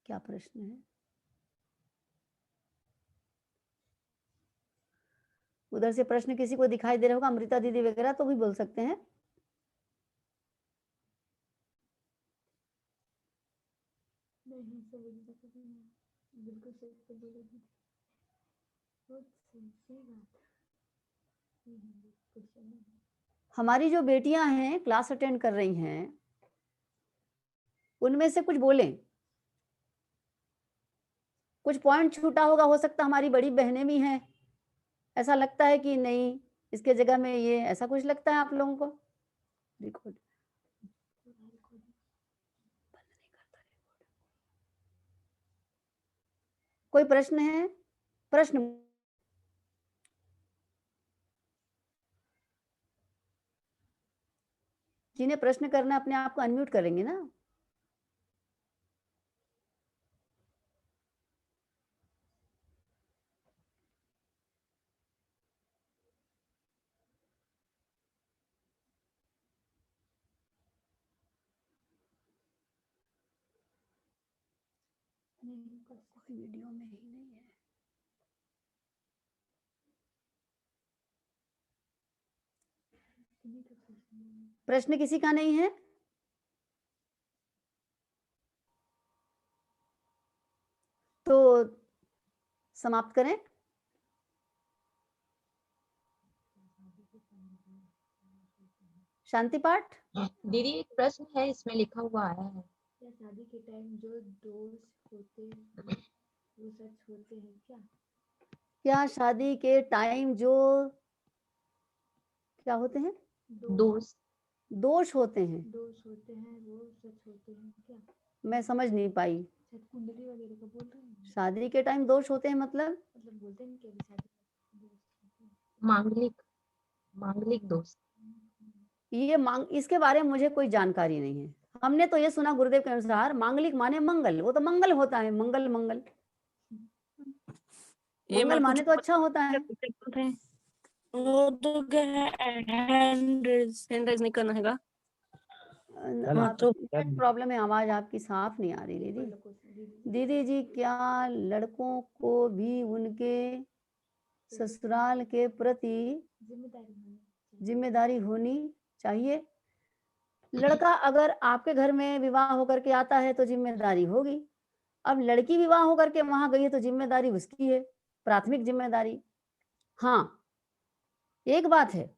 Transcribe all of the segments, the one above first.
क्या प्रश्न है? उधर से प्रश्न किसी को दिखाई दे रहा होगा, अमृता दीदी वगैरह तो भी बोल सकते हैं। नहीं बिल्कुल सही बोलेगी। सही बात। हमारी जो बेटियां हैं क्लास अटेंड कर रही हैं, उनमें से कुछ बोलें। कुछ पॉइंट छूटा होगा, हो सकता हमारी बड़ी बहनें भी हैं, ऐसा लगता है कि नहीं इसके जगह में ये, ऐसा कुछ लगता है आप लोगों को? रिकॉर्ड कोई प्रश्न है? प्रश्न जिन्हें प्रश्न करना अपने आप को अनम्यूट करेंगे ना। कोई वीडियो में ही नहीं है। प्रश्न किसी का नहीं है? तो समाप्त करें। शांति पाठ। दीदी एक प्रश्न है, इसमें लिखा हुआ आया है, क्या शादी के टाइम जो दोस्त होते हैं वो सच होते हैं क्या? क्या शादी के टाइम जो क्या होते हैं? दोस्त दोष होते हैं। दोस्त होते हैं वो सच होते हैं क्या? मैं समझ नहीं पाई। कुंडली वगैरह का बोल रहे हैं। शादी के टाइम दोष होते हैं मतलब बोलते हैं कि शादी मांगलिक मांगलिक दोस्त। ये इसके बारे में मुझे कोई जानकारी नहीं है। हमने तो ये सुना गुरुदेव के अनुसार मांगलिक माने मंगल, वो तो मंगल होता है, मंगल मंगल मंगल माने तो अच्छा होता है। वो तो क्या है, हैंड रेज नहीं करना हैगा। तो प्रॉब्लम है, आवाज आपकी साफ नहीं आ रही दीदी। दीदी जी, क्या लड़कों को भी उनके ससुराल के प्रति जिम्मेदारी होनी चाहिए? लड़का अगर आपके घर में विवाह होकर के आता है तो जिम्मेदारी होगी। अब लड़की विवाह होकर के वहां गई है तो जिम्मेदारी उसकी है, प्राथमिक जिम्मेदारी। हाँ, एक बात है,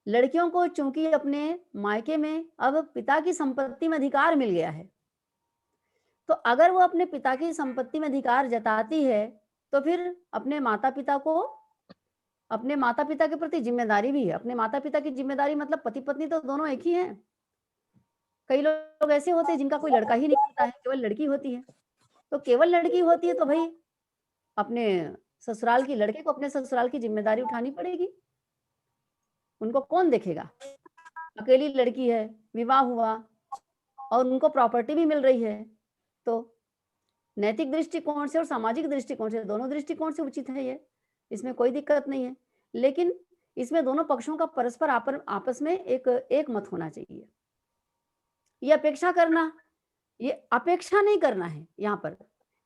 लड़कियों को चूंकि अपने मायके में अब पिता की संपत्ति में अधिकार मिल गया है, तो अगर वो अपने पिता की संपत्ति में अधिकार जताती है तो फिर अपने माता पिता के प्रति जिम्मेदारी भी है। अपने माता पिता की जिम्मेदारी मतलब पति पत्नी तो दोनों एक ही हैं। कई लोग ऐसे होते हैं जिनका कोई लड़का ही नहीं होता है, केवल लड़की होती है। तो केवल लड़की होती है तो भाई अपने ससुराल की लड़के को अपने ससुराल की जिम्मेदारी उठानी पड़ेगी। उनको कौन देखेगा? अकेली लड़की है, विवाह हुआ और उनको प्रॉपर्टी भी मिल रही है, तो नैतिक दृष्टिकोण से और सामाजिक दृष्टिकोण से, दोनों दृष्टिकोण से उचित है ये, इसमें कोई दिक्कत नहीं है। लेकिन इसमें दोनों पक्षों का परस्पर आपस में एक मत होना चाहिए। ये अपेक्षा करना, ये अपेक्षा नहीं करना है। यहाँ पर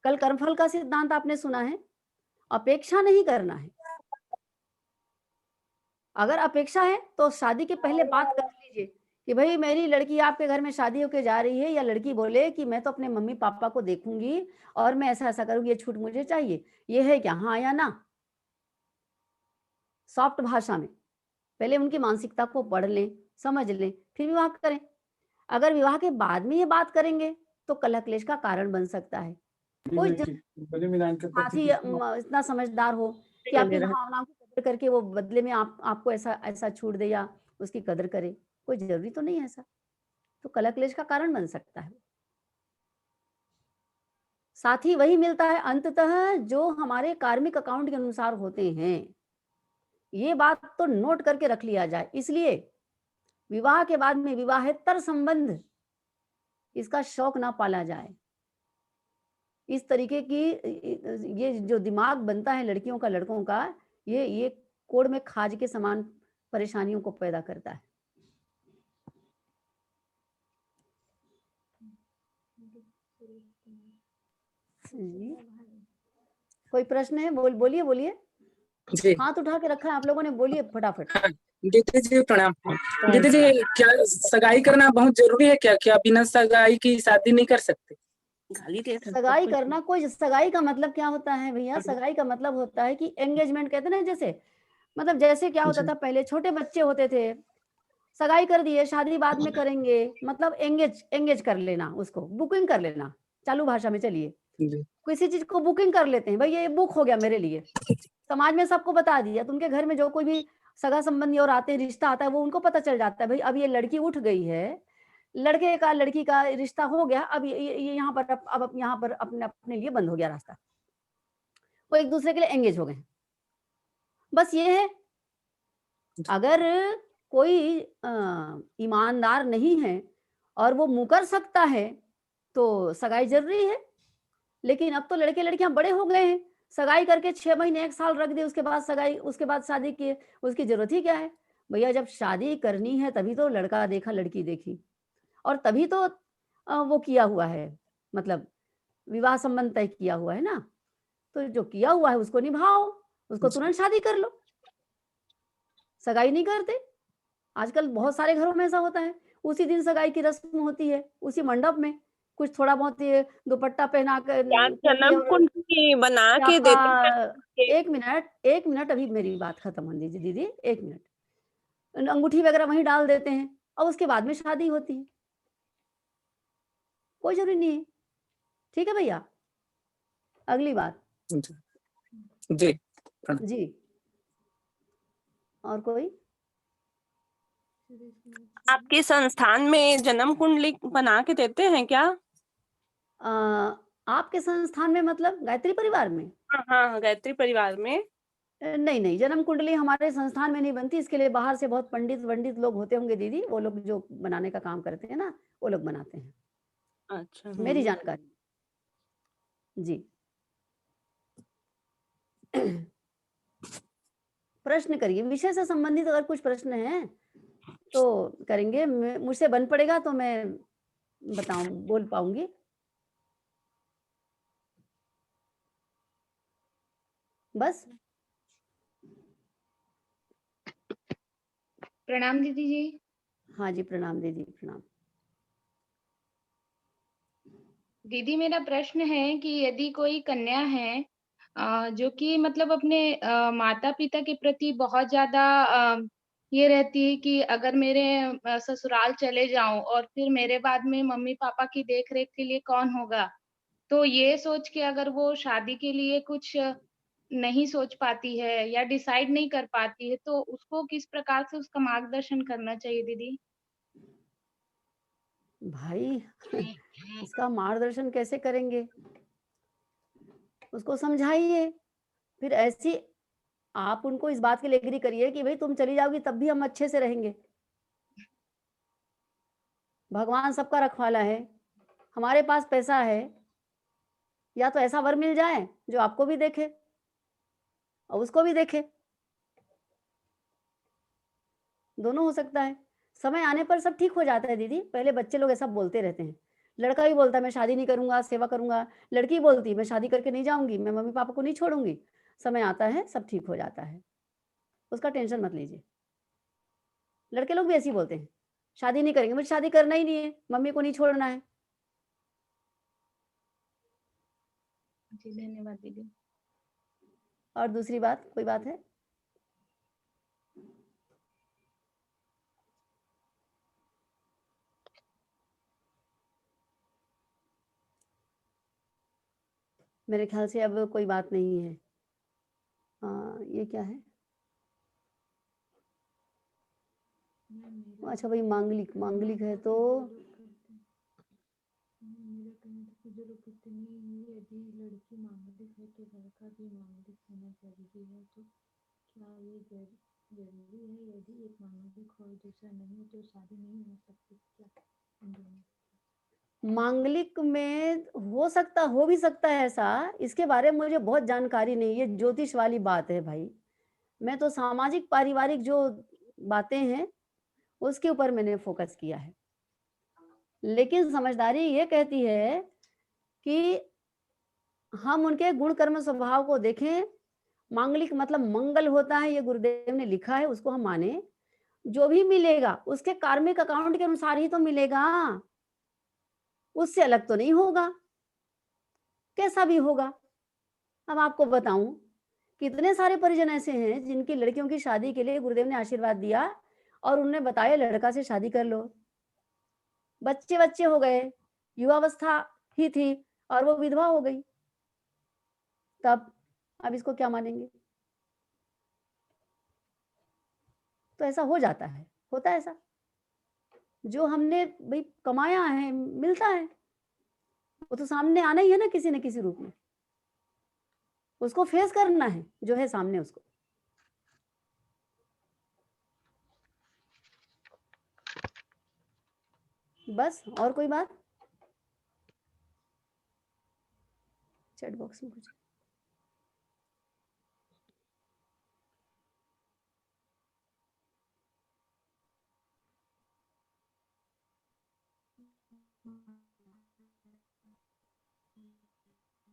कल कर्मफल का सिद्धांत आपने सुना है, अपेक्षा नहीं करना है। अगर अपेक्षा है तो शादी के पहले बात कर लीजिए कि भाई मेरी लड़की आपके घर में शादी होके जा रही है, या लड़की बोले कि मैं तो अपने मम्मी पापा को देखूंगी और मैं ऐसा ऐसा करूंगी, ये छूट मुझे चाहिए, ये है क्या? हाँ या ना? सॉफ्ट भाषा में पहले उनकी मानसिकता को पढ़ लें, समझ लें, फिर विवाह करें। अगर विवाह के बाद में ये बात करेंगे तो कलह क्लेश का कारण बन सकता है। कोई साथी इतना समझदार हो कि आपकी भावनाओं की कदर करके वो बदले में आपको ऐसा छूट दे या उसकी कदर करे, कोई जरूरी तो नहीं है ऐसा। तो कलह क्लेश का कारण बन सकता है। साथी वही मिलता है अंततः जो हमारे कार्मिक अकाउंट के अनुसार होते हैं। ये बात तो नोट करके रख लिया जाए। इसलिए विवाह के बाद में विवाहेतर संबंध, इसका शौक ना पाला जाए। इस तरीके की ये जो दिमाग बनता है लड़कियों का, लड़कों का, ये कोड़ में खाज के समान परेशानियों को पैदा करता है। जी, कोई प्रश्न है? बोलिए बोलिए। जी हाथ उठा के रखा है आप लोगों ने, बोलिए फटाफट। हाँ, दीदी जी प्रणाम। दीदी जी क्या सगाई करना बहुत जरूरी है क्या? क्या बिना सगाई की शादी नहीं कर सकते? गाली दे रहा है, सगाई सब कुछ। करना, कोई सगाई का मतलब क्या होता है भैया? सगाई का मतलब होता है कि एंगेजमेंट कहते हैं ना, जैसे मतलब जैसे क्या होता जी था पहले, छोटे बच्चे होते थे, सगाई कर दिए, शादी बाद में करेंगे, मतलब एंगेज एंगेज कर लेना, उसको बुकिंग कर लेना, चालू भाषा में चलिए जी किसी चीज को बुकिंग कर लेते हैं, भाई ये बुक हो गया मेरे लिए। समाज में सबको बता दिया, तुमके घर में जो कोई भी सगा संबंधी और आते हैं, रिश्ता आता है, वो उनको पता चल जाता है, भाई अब ये लड़की उठ गई है, लड़के का लड़की का रिश्ता हो गया, अब ये यहाँ पर अब यहाँ पर अपने अपने लिए बंद हो गया रास्ता, वो एक दूसरे के लिए एंगेज हो गए। बस ये है, अगर कोई ईमानदार नहीं है और वो मुकर सकता है तो सगाई जरूरी है। लेकिन अब तो लड़के लड़कियां बड़े हो गए हैं, सगाई करके 6 महीने 1 साल रख दे, उसके बाद सगाई, उसके बाद शादी की, उसकी जरूरत ही क्या है? भैया जब शादी करनी है तभी तो लड़का देखा लड़की देखी, और तभी तो वो किया हुआ है, मतलब विवाह संबंध तय किया हुआ है ना, तो जो किया हुआ है उसको निभाओ, उसको तुरंत शादी कर लो, सगाई नहीं करते। आजकल बहुत सारे घरों में ऐसा होता है, उसी दिन सगाई की रस्म होती है, उसी मंडप में कुछ थोड़ा बहुत ये दुपट्टा पहना कर क्या के जन्म और कुंडली बना क्या के देते हैं आपका, के? एक मिनट अभी मेरी बात खत्म होने दीजिए दीदी, 1 मिनट। अंगूठी वगैरह वहीं डाल देते हैं और उसके बाद में शादी होती है, कोई ज़रूरी नहीं है। ठीक है भैया? अगली बात। जी जी प्रणाम। जी, और कोई? आपके संस्थान में जन्म कुंडली बना के देते हैं क्या? अ, आपके संस्थान में मतलब गायत्री परिवार में? हाँ, हाँ, गायत्री परिवार में। नहीं, जन्म कुंडली हमारे संस्थान में नहीं बनती, इसके लिए बाहर से बहुत पंडित-वंडित लोग होते होंगे दीदी, वो लोग जो बनाने का काम करते हैं ना, वो लोग बनाते हैं, अच्छा, मेरी जानकारी। जी। प्रश्न करिए, विषय से संबंधित अगर कुछ प्रश्न हैं, तो करेंगे, मुझसे बन पड़ेगा तो मैं बोल पाऊँगी। बस? प्रणाम दीदी जी। हाँ जी, प्रणाम दीदी, प्रणाम। दीदी मेरा प्रश्न है कि यदि कोई कन्या है जो कि मतलब अपने माता-पिता के प्रति बहुत ज़्यादा ये रहती है कि अगर मेरे ससुराल चले जाऊँ और फिर मेरे बाद में मम्मी-पापा की देख-रेख के लिए कौन होगा? तो ये सोच के अगर वो शादी के लिए कुछ नहीं सोच पाती है या डिसाइड नहीं कर पाती है, तो उसको किस प्रकार से उसका मार्गदर्शन करना चाहिए दीदी? भाई इसका मार्गदर्शन कैसे करेंगे? उसको समझाइए, फिर ऐसी आप उनको इस बात के लिए एग्री करिए कि भई तुम चली जाओगी तब भी हम अच्छे से रहेंगे। भगवान सबका रखवाला है, हमारे पास पैसा है, या तो ऐसा वर मिल जाए जो आपको भी देखे और उसको भी देखे, दोनों हो सकता है। समय आने पर सब ठीक हो जाता है दीदी, पहले बच्चे लोग ऐसा बोलते रहते हैं। लड़का भी बोलता है मैं शादी नहीं करूँगा, सेवा करूँगा, लड़की बोलती है मैं शादी करके नहीं जाऊँगी, मैं मम्मी-पापा को नहीं छोड़ूँगी। समय आता है, सब ठीक हो जाता है, उसका टेंशन मत लीजिए। लड़के लोग भी ऐसे ही बोलते हैं, शादी नहीं करेंगे, मुझे शादी करना ही नहीं है, मम्मी को नहीं छोड़ना है। जी, धन्यवाद दीदी। और दूसरी बात, कोई बात है? मेरे ख्याल से अब कोई बात नहीं है। ये क्या है? अच्छा भाई, मांगलिक है तो मेरा कहना था कि जो लोग कहते नहीं, यदि लड़की मांगलिक है तो लड़का भी मांगलिक होना जरूरी है, तो क्या ये जरूरी है? यदि एक मांगलिक हो और दूसरा नहीं तो शादी नहीं हो सकती क्या इन दोनों? मांगलिक में हो भी सकता है ऐसा, इसके बारे में मुझे बहुत जानकारी नहीं है, ज्योतिष वाली बात है भाई। मैं तो सामाजिक पारिवारिक जो बातें हैं, उसके ऊपर मैंने फोकस किया है। लेकिन समझदारी ये कहती है कि हम उनके गुण कर्म स्वभाव को देखें, मांगलिक मतलब मंगल होता है, ये गुरुदेव ने लिखा है, उसको हम माने। जो भी मिलेगा उसके कार्मिक अकाउंट के अनुसार ही तो मिलेगा, उससे अलग तो नहीं होगा, कैसा भी होगा। अब आपको बताऊं, कितने सारे परिजन ऐसे हैं जिनकी लड़कियों की शादी के लिए गुरुदेव ने आशीर्वाद दिया और उन्हें बताया लड़का से शादी कर लो, बच्चे बच्चे हो गए, युवावस्था ही थी और वो विधवा हो गई। तब अब इसको क्या मानेंगे? तो ऐसा हो जाता है, होता है ऐसा। जो हमने भाई कमाया है मिलता है, वो तो सामने आना ही है ना किसी न किसी रूप में, उसको फेस करना है जो है सामने उसको। बस, और कोई बात? चैट बॉक्स में कुछ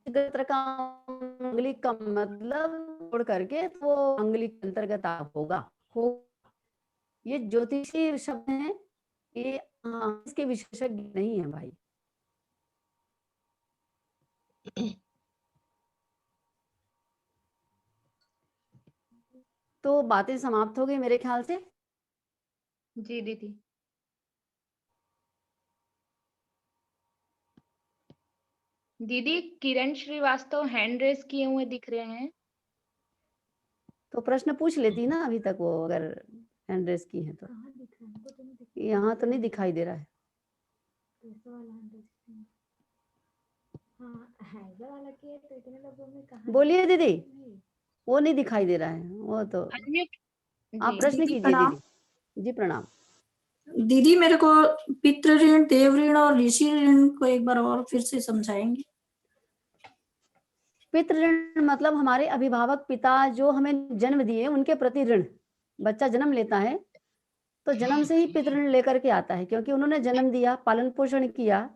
गत्र का अंगलिक का मतलब छोड़ करके तो वो अंगलिक के अंतर्गत होगा हो। ये ज्योतिषी शब्द हैं, ये इसके विशेषज्ञ नहीं है भाई। तो बातें समाप्त हो गई मेरे ख्याल से। जी दीदी। दीदी किरण श्रीवास्तव हैंड रेस किए हुए दिख रहे हैं। तो प्रश्न पूछ लेती ना अभी तक वो, अगर हैंड रेस की है तो। यहाँ तो नहीं दिखाई दे रहा है। बोलिए दीदी, वो नहीं दिखाई दे रहा है वो तो। अनम्यूट। आप जी प्रश्न दीदी कीजिए प्रणाम। दीदी। जी प्रणाम। दीदी मेरे को पितृ ऋण, देव ऋण और ऋषि ऋण को एक बार और फिर से समझाएंगे? पितृ ऋण मतलब हमारे अभिभावक पिता जो हमें जन्म दिए उनके प्रति ऋण। बच्चा जन्म लेता है तो जन्म से ही पितृ ऋण लेकर के आता है, क्योंकि उन्होंने जन्म दिया, पालन पोषण किया,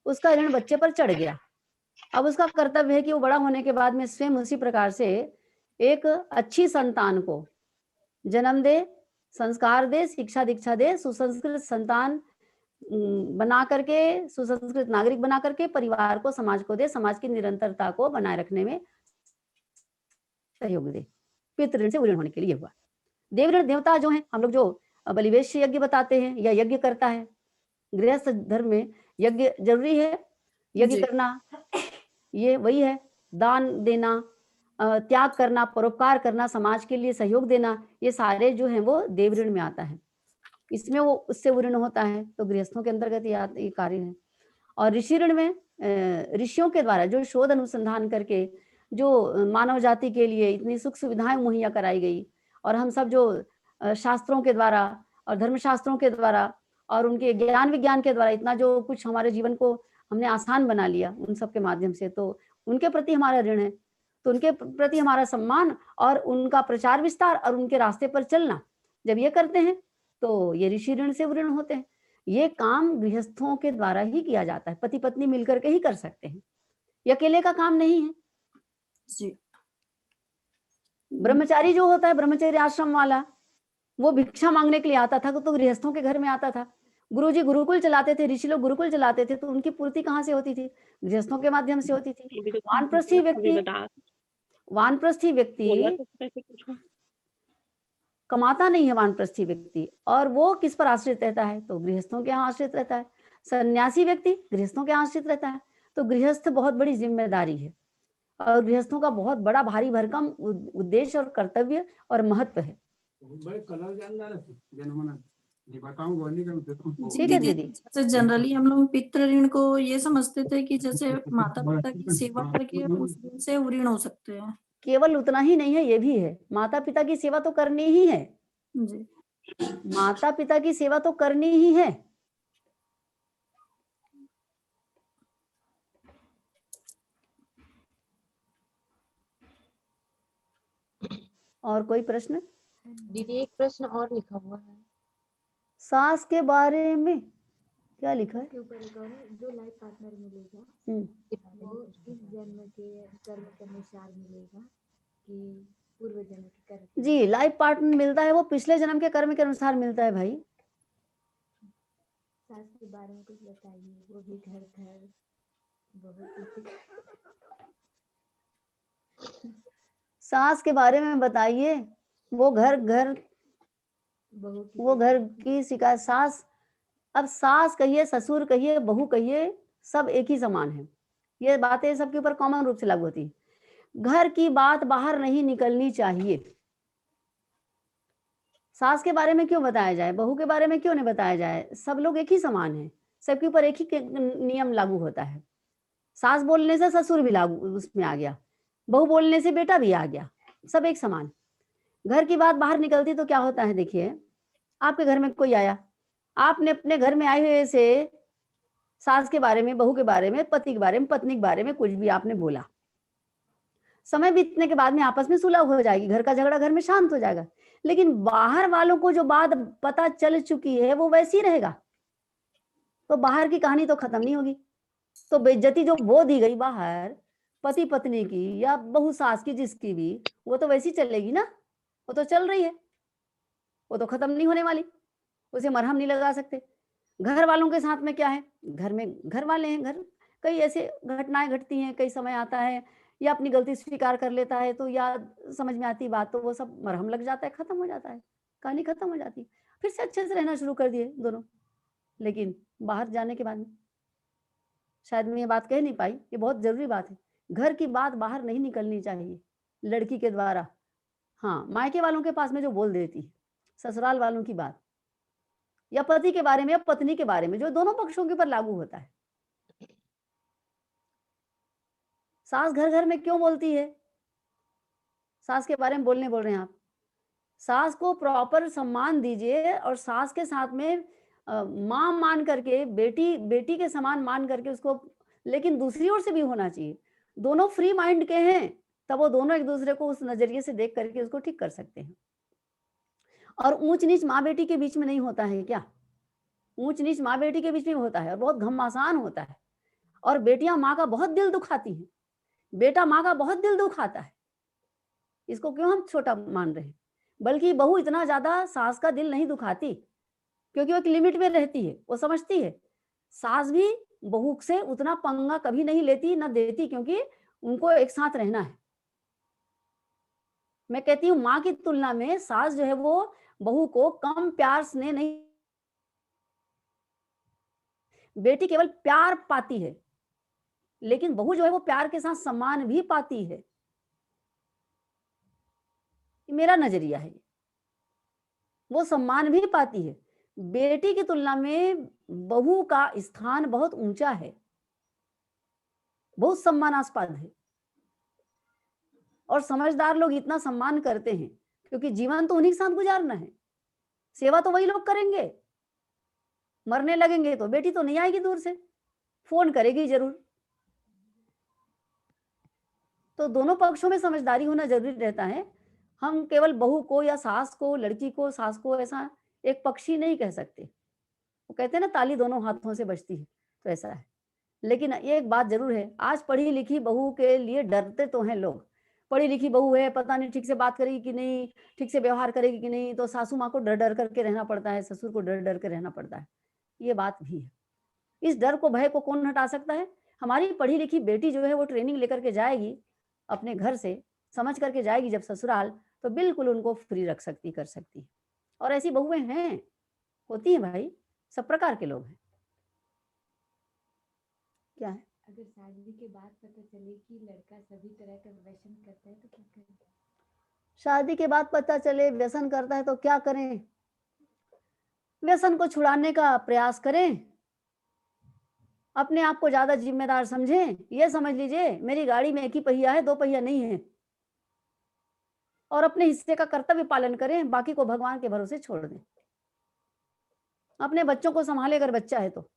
उसका ऋण बच्चे पर चढ़ गया। अब उसका कर्तव्य है कि वो बड़ा होने के बाद में स्वयं उसी प्रकार से एक अच्छी संतान को जन्म दे, संस्कार दे, शिक्षा दीक्षा दे, सुसंस्कृत संतान बना करके, सुसंस्कृत नागरिक बना करके परिवार को, समाज को दे, समाज की निरंतरता को बनाए रखने में सहयोग दे। पितृ ऋण से ऋण होने के लिए हुआ। देव ऋण देवता जो है, हम लोग जो बलिवेश यज्ञ बताते हैं या यज्ञ करता है, गृहस्थ धर्म में यज्ञ जरूरी है, यज्ञ जी। करना ये वही है, दान देना, त्याग करना, परोपकार करना, समाज के लिए सहयोग देना, ये सारे जो है वो देव ऋण में आता है। इसमें वो उससे ऋण होता है, तो गृहस्थों के अंतर्गत ये कार्य है। और ऋषि ऋण में ऋषियों के द्वारा जो शोध अनुसंधान करके जो मानव जाति के लिए इतनी सुख सुविधाएं मुहैया कराई गई, और हम सब जो शास्त्रों के द्वारा और धर्मशास्त्रों के द्वारा और उनके ज्ञान विज्ञान के द्वारा इतना जो कुछ हमारे जीवन को हमने आसान बना लिया उन सब के माध्यम से, तो उनके प्रति हमारा ऋण है। तो उनके प्रति हमारा सम्मान और उनका प्रचार विस्तार और उनके रास्ते पर चलना, जब ये करते हैं तो ये ऋषि ऋण से ऋण होते हैं। ये काम गृहस्थों के द्वारा ही किया जाता है, पति पत्नी मिलकर के ही कर सकते हैं, ये अकेले का काम नहीं है। जी। ब्रह्मचारी जो होता है, ब्रह्मचर्य आश्रम वाला, वो भिक्षा मांगने के लिए आता था तो गृहस्थों के घर में आता था। गुरुजी गुरुकुल चलाते थे, ऋषि लोग गुरुकुल चलाते थे, तो उनकी पूर्ति कहाँ से होती थी? गृहस्थों के माध्यम से होती थी। वानप्रस्थी व्यक्ति कमाता नहीं है, वानप्रस्थी व्यक्ति, और वो किस पर आश्रित रहता है? तो गृहस्थों के यहाँ आश्रित रहता है। सन्यासी व्यक्ति गृहस्थों के यहाँ आश्रित रहता है। तो गृहस्थ बहुत बड़ी जिम्मेदारी है और गृहस्थों का बहुत बड़ा भारी भरकम उद्देश्य और कर्तव्य और महत्व है। ठीक है दीदी। जैसे जनरली हम लोग पितृ ऋण को ये समझते थे कि जैसे माता पिता की सेवा करके उस ऋण से ऋण हो सकते हैं। केवल उतना ही नहीं है, ये भी है, माता पिता की सेवा तो करनी ही है। जी। माता पिता की सेवा तो करनी ही है। और कोई प्रश्न? दीदी एक प्रश्न और लिखा हुआ है। सास के बारे में क्या लिखा है? जो लाइफ पार्टनर मिलेगा वो इस जन्म के कर्म के अनुसार मिलेगा कि पूर्व जन्म के कर्म के जी, लाइफ पार्टनर मिलता है वो पिछले जन्म के कर्म के अनुसार मिलता है भाई। सास के बारे में कुछ बताइए, वो भी घर घर बहुत सास के बारे में बताइए, वो घर घर वो घर की शिकायत। सास, अब सास कहिए, ससुर कहिए, बहू कहिए, सब एक ही समान है। ये बातें सबके ऊपर कॉमन रूप से लागू होती है। घर की बात बाहर नहीं निकलनी चाहिए। सास के बारे में क्यों बताया जाए, बहू के बारे में क्यों नहीं बताया जाए? सब लोग एक ही समान है, सबके ऊपर एक ही नियम लागू होता है। सास बोलने से ससुर भी लागू उसमें आ गया, बहू बोलने से बेटा भी आ गया, सब एक समान। घर की बात बाहर निकलती तो क्या होता है? देखिए, आपके घर में कोई आया, आपने अपने घर में आए हुए से सास के बारे में, बहू के बारे में, पति के बारे में, पत्नी के बारे में कुछ भी आपने बोला, समय बीतने के बाद में आपस में सुलह हो जाएगी, घर का झगड़ा घर में शांत हो जाएगा। लेकिन बाहर वालों को जो बात पता चल चुकी है वो वैसी रहेगा, तो बाहर की कहानी तो खत्म नहीं होगी। तो बेइज्जती जो वो दी गई बाहर पति पत्नी की या बहू सास की, जिसकी भी, वो तो वैसी चलेगी ना, वो तो चल रही है, वो तो खत्म नहीं होने वाली, उसे मरहम नहीं लगा सकते। घर वालों के साथ में क्या है? घर में घर वाले हैं, घर कई ऐसे घटनाएं घटती हैं, कई समय आता है या अपनी गलती स्वीकार कर लेता है, तो या समझ में आती बात तो वो सब मरहम लग जाता है, खत्म हो जाता है, कहानी खत्म हो जाती है, फिर से अच्छे से रहना शुरू कर दिए दोनों। लेकिन बाहर जाने के बाद में शायद मैं ये बात कह नहीं पाई, ये बहुत जरूरी बात है। घर की बात बाहर नहीं निकलनी चाहिए लड़की के द्वारा। हाँ, मायके वालों के पास में जो बोल देती है, ससुराल वालों की बात, या पति के बारे में या पत्नी के बारे में, जो दोनों पक्षों के ऊपर लागू होता है। सास घर घर में क्यों बोलती है? सास के बारे में बोल रहे हैं आप, सास को प्रॉपर सम्मान दीजिए और सास के साथ में माँ मान करके, बेटी बेटी के समान मान करके उसको, लेकिन दूसरी ओर से भी होना चाहिए। दोनों फ्री माइंड के हैं, तब वो दोनों एक दूसरे को उस नजरिए से देख करके उसको ठीक कर सकते हैं। और ऊंच नीच माँ बेटी के बीच में नहीं होता है क्या? ऊंच नीच माँ बेटी के बीच में होता है और बहुत घमासान होता है। और बेटियां माँ का बहुत दिल दुखाती हैं, बेटा माँ का बहुत दिल दुखाता है। इसको क्यों हम छोटा मान रहे हैं? बल्कि बहू इतना ज्यादा सास का दिल नहीं दुखाती, क्योंकि वो एक लिमिट में रहती है, वो समझती है। सास भी बहू से उतना पंगा कभी नहीं लेती ना देती, क्योंकि उनको एक साथ रहना है। मैं कहती हूँ माँ की तुलना में सास जो है वो बहू को कम प्यार स्नेह नहीं, बेटी केवल प्यार पाती है, लेकिन बहू जो है वो प्यार के साथ सम्मान भी पाती है। मेरा नजरिया है, वो सम्मान भी पाती है। बेटी की तुलना में बहू का स्थान बहुत ऊंचा है, बहुत सम्मानास्पद है। और समझदार लोग इतना सम्मान करते हैं क्योंकि जीवन तो उन्हीं के साथ गुजारना है, सेवा तो वही लोग करेंगे। मरने लगेंगे तो बेटी तो नहीं आएगी दूर से, फोन करेगी जरूर। तो दोनों पक्षों में समझदारी होना जरूरी रहता है। हम केवल बहू को या सास को, लड़की को, सास को ऐसा एक पक्षी नहीं कह सकते। वो कहते हैं ना, ताली दोनों हाथों से बजती है, तो ऐसा है। लेकिन एक बात जरूर है, आज पढ़ी लिखी बहू के लिए डरते तो हैं लोग। पढ़ी लिखी बहू है, पता नहीं ठीक से बात करेगी कि नहीं, ठीक से व्यवहार करेगी कि नहीं, तो सासू माँ को डर डर करके रहना पड़ता है, ससुर को डर डर के रहना पड़ता है। ये बात भी है। इस डर को, भय को कौन हटा सकता है? हमारी पढ़ी लिखी बेटी जो है वो ट्रेनिंग लेकर के जाएगी अपने घर से, समझ करके जाएगी जब ससुराल, तो बिल्कुल उनको फ्री रख सकती, कर सकती है। और ऐसी बहुएं हैं, होती हैं भाई, सब प्रकार के लोग हैं। क्या है? अगर शादी के बाद पता चले कि लड़का सभी तरह का व्यसन करता है तो क्या करें? शादी के बाद पता चले व्यसन करता है तो क्या करें? व्यसन को छुड़ाने का प्रयास करें, अपने आप को ज्यादा जिम्मेदार समझें। ये समझ लीजिए मेरी गाड़ी में एक ही पहिया है, दो पहिया नहीं है। और अपने हिस्से का कर्तव्य पालन करें, बाकी को भगवान के भरोसे छोड़ दें। अपने बच्चों को संभाले अगर बच्चा है तो।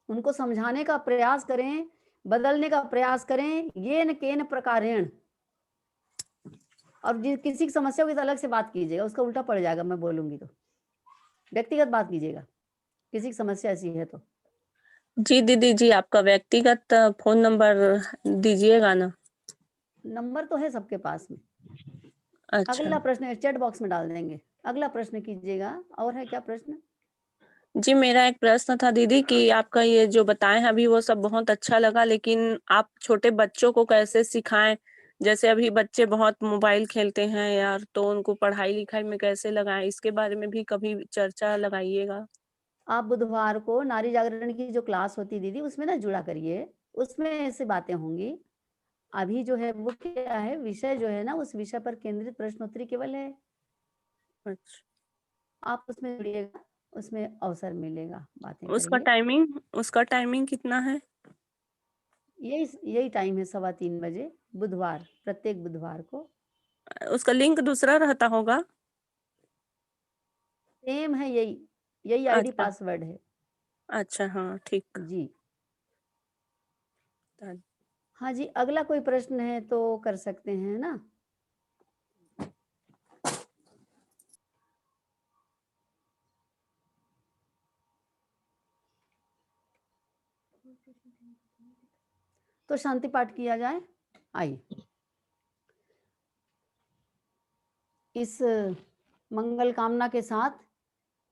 उनको समझाने का प्रयास करें, बदलने का प्रयास करें, येन केन प्रकारेण। और किसी की समस्या की तो अलग से बात कीजिएगा, उसका उल्टा पड़ जाएगा मैं बोलूंगी तो। व्यक्तिगत बात कीजिएगा किसी की समस्या ऐसी है तो। जी दीदी जी, आपका व्यक्तिगत फोन नंबर दीजिएगा ना। नंबर तो है सबके पास में। अच्छा अगला प्रश्न चैट बॉक्स में डाल देंगे। अगला प्रश्न कीजिएगा। और है क्या प्रश्न? जी, मेरा एक प्रश्न था दीदी कि आपका ये जो बताए हैं अभी वो सब बहुत अच्छा लगा, लेकिन आप छोटे बच्चों को कैसे सिखाएं? जैसे अभी बच्चे बहुत मोबाइल खेलते हैं यार, तो उनको पढ़ाई लिखाई में कैसे लगाएं? इसके बारे में भी कभी चर्चा लगाइएगा। आप बुधवार को नारी जागरण की जो क्लास होती है दीदी, उसमें ना जुड़ा करिए, उसमें ऐसी बातें होंगी। अभी जो है वो क्या है, विषय जो है ना, उस विषय पर केंद्रित प्रश्नोत्तरी केवल है। अच्छा, आप उसमें जुड़िएगा, उसमें अवसर मिलेगा, बातें उसका करेंगे। टाइमिंग कितना है? यही टाइम है 3:15 बजे, बुधवार, प्रत्येक बुधवार को। उसका लिंक दूसरा रहता होगा? सेम है, यही आईडी अच्छा, पासवर्ड है। अच्छा, हाँ, ठीक। जी। धन- हाँ जी, अगला कोई प्रश्न है तो कर सकते हैं ना? तो शांति पाठ किया जाए। आइए, इस मंगल कामना के साथ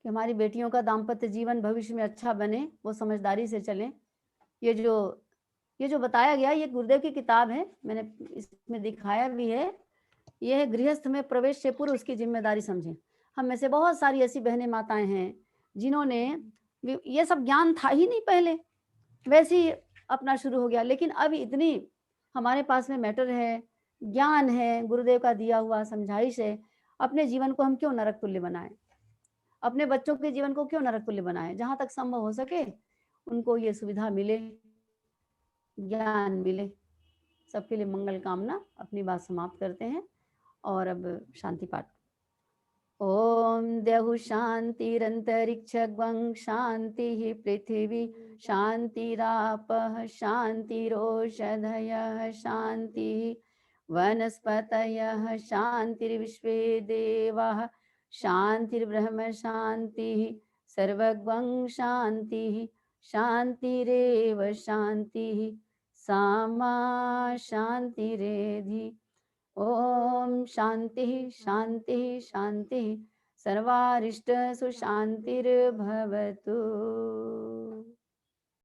कि हमारी बेटियों का दाम्पत्य जीवन भविष्य में अच्छा बने, वो समझदारी से चलें। ये जो बताया गया, ये गुरुदेव की किताब है, मैंने इसमें दिखाया भी है। ये है गृहस्थ में प्रवेश से पूर्व उसकी जिम्मेदारी समझें। हम में से बहुत सारी ऐसी बहनें माताएं हैं जिन्होंने ये सब ज्ञान था ही नहीं पहले, वैसे ही अपना शुरू हो गया। लेकिन अब इतनी हमारे पास में मैटर है, ज्ञान है, गुरुदेव का दिया हुआ समझाइश है, अपने जीवन को हम क्यों नरक तुल्य बनाएं? अपने बच्चों के जीवन को क्यों नरक तुल्य बनाएं? जहां तक संभव हो सके उनको ये सुविधा मिले, ज्ञान मिले। सबके लिए मंगल कामना। अपनी बात समाप्त करते हैं और अब शांति पाठ। ओम देहु शांतिरंतरिक्षं शांति पृथिवी शांतिरापः शांतिरोषधयः शांति वनस्पतयः शांतिर्विश्वे देवाः शांतिर्ब्रह्म शांति सर्वगं शांति शांतिरेव शांति सामा शांतिरेधि। ओम शांति शांति शांति सर्वारिष्ट सुशांतिर्भवतु।